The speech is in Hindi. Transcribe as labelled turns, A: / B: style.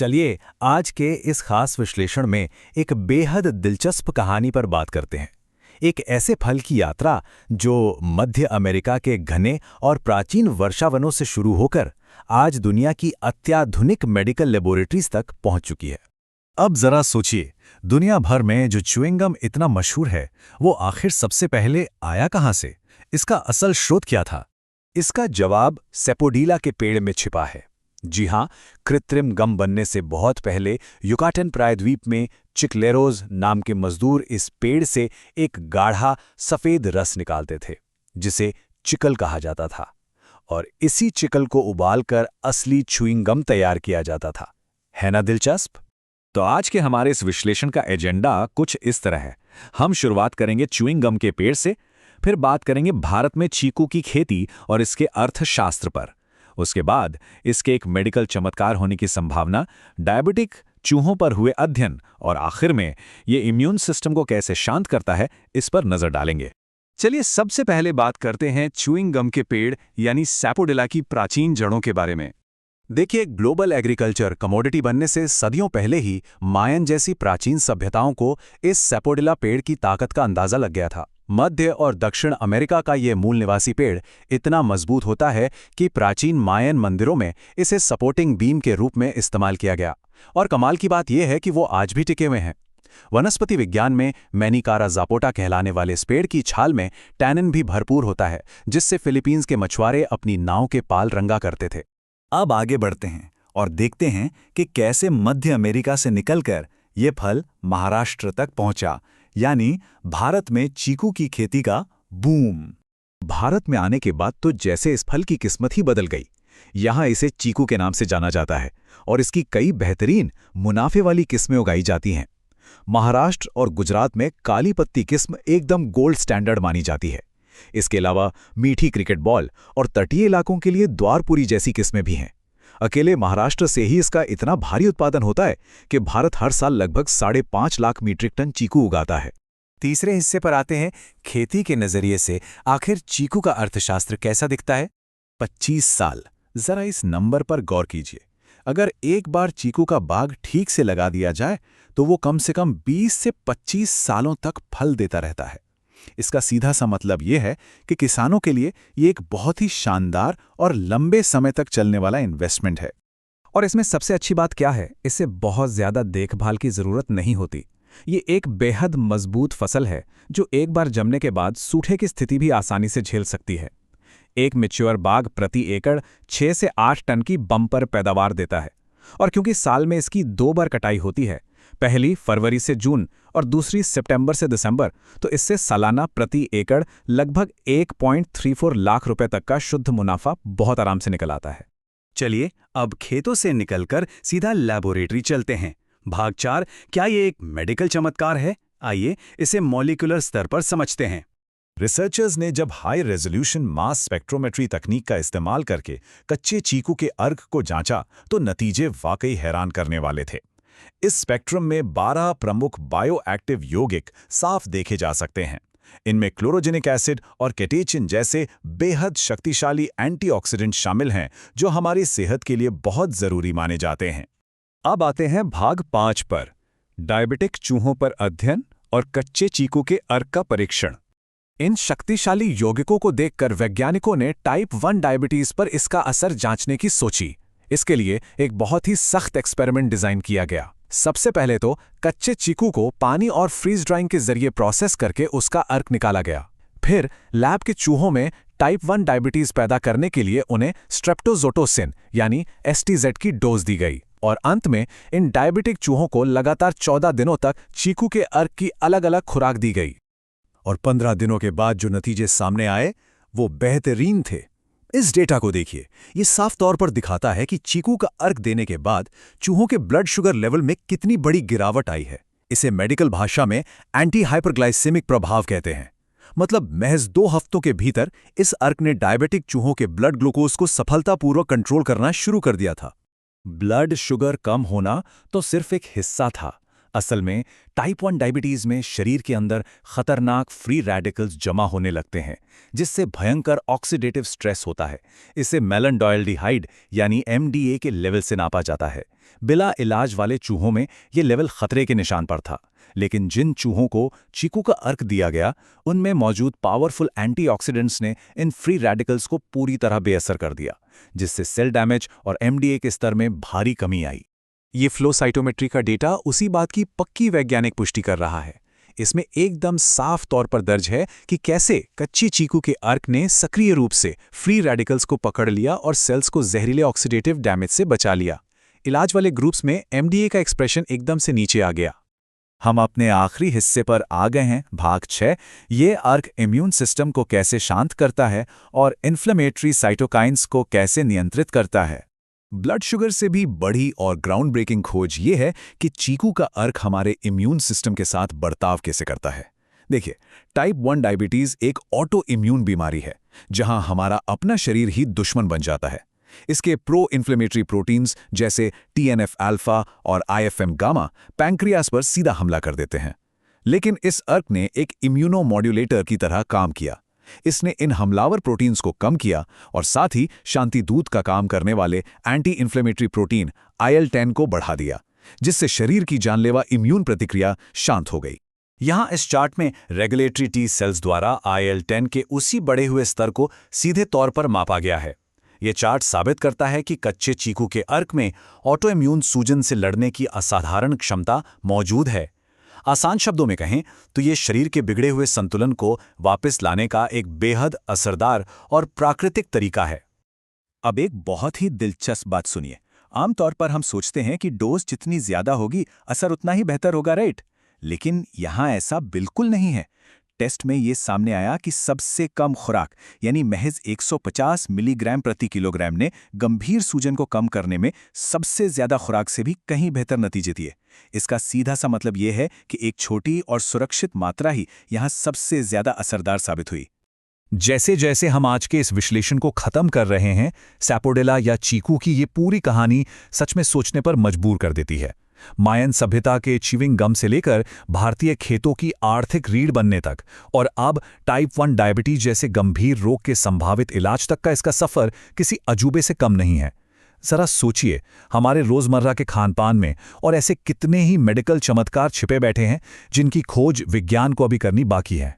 A: चलिए आज के इस खास विश्लेषण में एक बेहद दिलचस्प कहानी पर बात करते हैं। एक ऐसे फल की यात्रा जो मध्य अमेरिका के घने और प्राचीन वर्षावनों से शुरू होकर आज दुनिया की अत्याधुनिक मेडिकल लेबोरेटरीज तक पहुंच चुकी है। अब जरा सोचिए, दुनिया भर में जो च्युइंगम इतना मशहूर है, वो आखिर सबसे पहले आया कहां से? इसका असल स्रोत क्या था? इसका जवाब सेपोडीला के पेड़ में छिपा है। जी हां, कृत्रिम गम बनने से बहुत पहले युकाटन प्रायद्वीप में चिकलेरोज नाम के मजदूर इस पेड़ से एक गाढ़ा सफेद रस निकालते थे, जिसे चिकल कहा जाता था, और इसी चिकल को उबालकर असली च्युइंग गम तैयार किया जाता था। है ना दिलचस्प? तो आज के हमारे इस विश्लेषण का एजेंडा कुछ इस तरह है। हम शुरुआत करेंगे च्युइंग गम के पेड़ से, फिर बात करेंगे भारत में चीकू की खेती और इसके अर्थशास्त्र पर। उसके बाद इसके एक मेडिकल चमत्कार होने की संभावना, डायबिटिक चूहों पर हुए अध्ययन, और आखिर में ये इम्यून सिस्टम को कैसे शांत करता है, इस पर नजर डालेंगे। चलिए सबसे पहले बात करते हैं च्युइंग गम के पेड़ यानी सैपोडिला की प्राचीन जड़ों के बारे में। देखिए, ग्लोबल एग्रीकल्चर कमोडिटी बनने से सदियों पहले ही मायन जैसी प्राचीन सभ्यताओं को इस सैपोडिला पेड़ की ताकत का अंदाजा लग गया था। मध्य और दक्षिण अमेरिका का ये मूल निवासी पेड़ इतना मजबूत होता है कि प्राचीन मायन मंदिरों में इसे सपोर्टिंग बीम के रूप में इस्तेमाल किया गया। और कमाल की बात यह है कि वो आज भी टिके हुए हैं। वनस्पति विज्ञान में मैनिकारा ज़ापोटा कहलाने वाले इस पेड़ की छाल में टैनिन भी भरपूर होता है, जिससे फिलीपींस के मछुआरे अपनी नाव के पाल रंगा करते थे। अब आगे बढ़ते हैं और देखते हैं कि कैसे मध्य अमेरिका से निकलकर ये फल महाराष्ट्र तक पहुंचा, यानी भारत में चीकू की खेती का बूम। भारत में आने के बाद तो जैसे इस फल की किस्मत ही बदल गई। यहाँ इसे चीकू के नाम से जाना जाता है और इसकी कई बेहतरीन मुनाफे वाली किस्में उगाई जाती हैं। महाराष्ट्र और गुजरात में काली पत्ती किस्म एकदम गोल्ड स्टैंडर्ड मानी जाती है। इसके अलावा मीठी क्रिकेट बॉल और तटीय इलाकों के लिए द्वारपुरी जैसी किस्में भी हैं। अकेले महाराष्ट्र से ही इसका इतना भारी उत्पादन होता है कि भारत हर साल लगभग 5.5 लाख मीट्रिक टन चीकू उगाता है। तीसरे हिस्से पर आते हैं, खेती के नजरिए से आखिर चीकू का अर्थशास्त्र कैसा दिखता है? 25 साल। जरा इस नंबर पर गौर कीजिए। अगर एक बार चीकू का बाग ठीक से लगा दिया जाए तो वो कम से कम 20 से 25 सालों तक फल देता रहता है। इसका सीधा सा मतलब ये है कि किसानों के लिए ये एक बहुत ही शानदार और लंबे समय तक चलने वाला इन्वेस्टमेंट है। और इसमें सबसे अच्छी बात क्या है? इससे बहुत ज्यादा देखभाल की जरूरत नहीं होती। ये एक बेहद मजबूत फसल है जो एक बार जमने के बाद सूखे की स्थिति भी आसानी से झेल सकती है। एक मैच्योर बाग प्रति एकड़ 6 से 8 टन की बम्पर पैदावार देता है। और क्योंकि साल में इसकी 2 बार कटाई होती है, पहली फरवरी से जून और दूसरी सितंबर से दिसंबर, तो इससे सालाना प्रति एकड़ लगभग 1.34 लाख रुपए तक का शुद्ध मुनाफा बहुत आराम से निकल आता है। चलिए अब खेतों से निकलकर सीधा लैबोरेटरी चलते हैं। भाग 4, क्या ये एक मेडिकल चमत्कार है? आइए इसे मॉलिक्यूलर स्तर पर समझते हैं। रिसर्चर्स ने जब हाई रेजोल्यूशन मास स्पेक्ट्रोमेट्री तकनीक का इस्तेमाल करके कच्चे चीकू के अर्क को जांचा तो नतीजे वाकई हैरान करने वाले थे। इस स्पेक्ट्रम में 12 प्रमुख बायोएक्टिव यौगिक साफ देखे जा सकते हैं। इनमें क्लोरोजेनिक एसिड और कैटेचिन जैसे बेहद शक्तिशाली एंटीऑक्सीडेंट शामिल हैं, जो हमारी सेहत के लिए बहुत जरूरी माने जाते हैं। अब आते हैं भाग 5 पर, डायबिटिक चूहों पर अध्ययन और कच्चे चीकू के अर्क का परीक्षण। इन शक्तिशाली यौगिकों को देखकर वैज्ञानिकों ने टाइप 1 डायबिटीज पर इसका असर जांचने की सोची। इसके लिए एक बहुत ही सख्त एक्सपेरिमेंट डिजाइन किया गया। सबसे पहले तो कच्चे चीकू को पानी और फ्रीज ड्राइंग के जरिए प्रोसेस करके उसका अर्क निकाला गया। फिर लैब के चूहों में टाइप 1 डायबिटीज पैदा करने के लिए उन्हें स्ट्रेप्टोजोटोसिन यानी एसटीजेड की डोज दी गई। और अंत में इन डायबिटिक चूहों को लगातार 14 दिनों तक चीकू के अर्क की अलग अलग खुराक दी गई। और 15 दिनों के बाद जो नतीजे सामने आए वो बेहतरीन थे। इस डेटा को देखिए, ये साफ तौर पर दिखाता है कि चीकू का अर्क देने के बाद चूहों के ब्लड शुगर लेवल में कितनी बड़ी गिरावट आई है। इसे मेडिकल भाषा में एंटी हाइपरग्लाइसेमिक प्रभाव कहते हैं। मतलब महज 2 हफ्तों के भीतर इस अर्क ने डायबिटिक चूहों के ब्लड ग्लूकोज को सफलतापूर्वक कंट्रोल करना शुरू कर दिया था। ब्लड शुगर कम होना तो सिर्फ एक हिस्सा था। असल में टाइप 1 डायबिटीज में शरीर के अंदर खतरनाक फ्री रेडिकल्स जमा होने लगते हैं, जिससे भयंकर ऑक्सीडेटिव स्ट्रेस होता है। इसे मेलानोडाइल्डिहाइड यानी MDA के लेवल से नापा जाता है। बिला इलाज वाले चूहों में ये लेवल खतरे के निशान पर था, लेकिन जिन चूहों को चीकू का अर्क दिया गया, उनमें मौजूद पावरफुल एंटीऑक्सीडेंट्स ने इन फ्री रेडिकल्स को पूरी तरह बेअसर कर दिया, जिससे सेल डैमेज और MDA के स्तर में भारी कमी आई। ये फ्लो साइटोमेट्री का डेटा उसी बात की पक्की वैज्ञानिक पुष्टि कर रहा है। इसमें एकदम साफ तौर पर दर्ज है कि कैसे कच्ची चीकू के अर्क ने सक्रिय रूप से फ्री रेडिकल्स को पकड़ लिया और सेल्स को जहरीले ऑक्सीडेटिव डैमेज से बचा लिया। इलाज वाले ग्रुप्स में MDA का एक्सप्रेशन एकदम से नीचे आ गया। हम अपने आखिरी हिस्से पर आ गए हैं, भाग 6। ये अर्क इम्यून सिस्टम को कैसे शांत करता है और इन्फ्लेमेटरी साइटोकाइन्स को कैसे नियंत्रित करता है। ब्लड शुगर से भी बड़ी और ग्राउंड ब्रेकिंग खोज ये है कि चीकू का अर्क हमारे इम्यून सिस्टम के साथ बर्ताव कैसे करता है। देखिए, टाइप 1 डायबिटीज एक ऑटो इम्यून बीमारी है, जहां हमारा अपना शरीर ही दुश्मन बन जाता है। इसके प्रो इन्फ्लेमेटरी प्रोटीन्स जैसे TNF अल्फा और IFM गामा पैंक्रियास पर सीधा हमला कर देते हैं। लेकिन इस अर्क ने एक इम्यूनोमॉड्यूलेटर की तरह काम किया। इसने इन हमलावर प्रोटीन्स को कम किया और साथ ही शांति दूत का काम करने वाले एंटी इन्फ्लेमेटरी प्रोटीन IL-10 को बढ़ा दिया, जिससे शरीर की जानलेवा इम्यून प्रतिक्रिया शांत हो गई। यहाँ इस चार्ट में रेगुलेटरी T सेल्स द्वारा IL-10 के उसी बढ़े हुए स्तर को सीधे तौर पर मापा गया है। ये चार्ट साबित करता है कि कच्चे चीकू के अर्क में ऑटोइम्यून सूजन से लड़ने की असाधारण क्षमता मौजूद है। आसान शब्दों में कहें तो ये शरीर के बिगड़े हुए संतुलन को वापस लाने का एक बेहद असरदार और प्राकृतिक तरीका है। अब एक बहुत ही दिलचस्प बात सुनिए। आमतौर पर हम सोचते हैं कि डोज जितनी ज्यादा होगी असर उतना ही बेहतर होगा, राइट? लेकिन यहाँ ऐसा बिल्कुल नहीं है। टेस्ट में ये सामने आया कि सबसे कम खुराक यानी महज 150 मिलीग्राम प्रति किलोग्राम ने गंभीर सूजन को कम करने में सबसे ज्यादा खुराक से भी कहीं बेहतर नतीजे दिए। इसका सीधा सा मतलब ये है कि एक छोटी और सुरक्षित मात्रा ही यहाँ सबसे ज्यादा असरदार साबित हुई। जैसे जैसे हम आज के इस विश्लेषण को खत्म कर रहे हैं, सैपोडिला या चीकू की ये पूरी कहानी सच में सोचने पर मजबूर कर देती है। मायन सभ्यता के च्यूइंग गम से लेकर भारतीय खेतों की आर्थिक रीढ़ बनने तक और अब टाइप 1 डायबिटीज जैसे गंभीर रोग के संभावित इलाज तक का इसका सफर किसी अजूबे से कम नहीं है। जरा सोचिए, हमारे रोजमर्रा के खानपान में और ऐसे कितने ही मेडिकल चमत्कार छिपे बैठे हैं जिनकी खोज विज्ञान को अभी करनी बाकी है।